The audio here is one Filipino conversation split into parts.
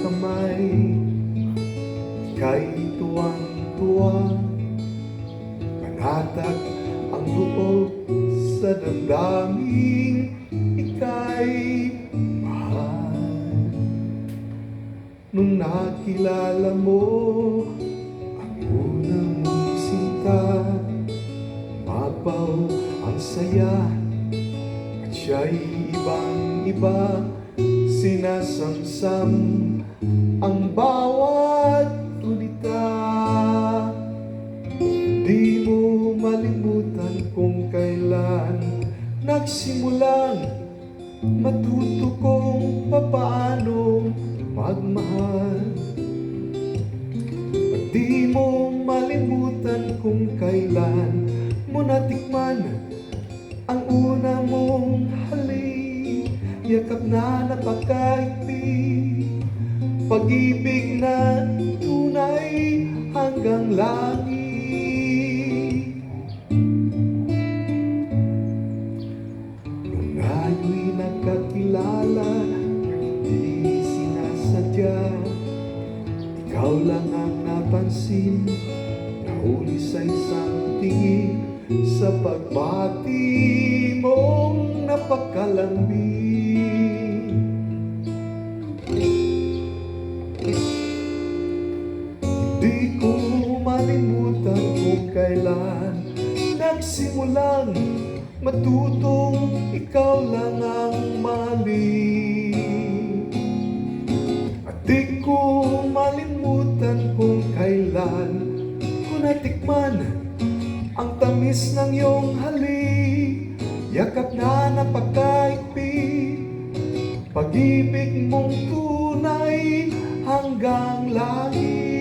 kamay, ika'y tuwang-tuwa. Panatag ang loob sa damdaming ika'y mahal. Nung nakilala mo ang unang mong sinta, mabaw ang saya at siya'y ibang-iba. Sinasamsam ang bawat tulita. Di mo malimutan kung kailan nagsimulang matuto kung papaano magmahal. At di mo malimutan kung kailan mo natikman ang una mong halik, yakap na napakaigpit, pag-ibig na tunay hanggang langit. Nung tayo'y nagkakilala, di sinasadya, ikaw lang ang napansin, nahuli sa isang tingin, sa pagbati mong napakalambing. Di ko malimutan kung kailan nagsimulang matutong ikaw lang ang mali. At di ko malimutan kung kailan ko natikman ang tamis ng iyong halik, yakap na napakaigpit, pag-ibig mong tunay hanggang langit.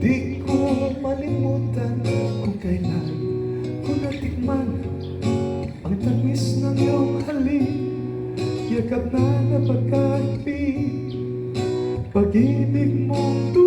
Di ko malimutan kung kailan ko natikman ang tamis ng iyong halik, yakap na napakaigpit, pag-ibig mong tunay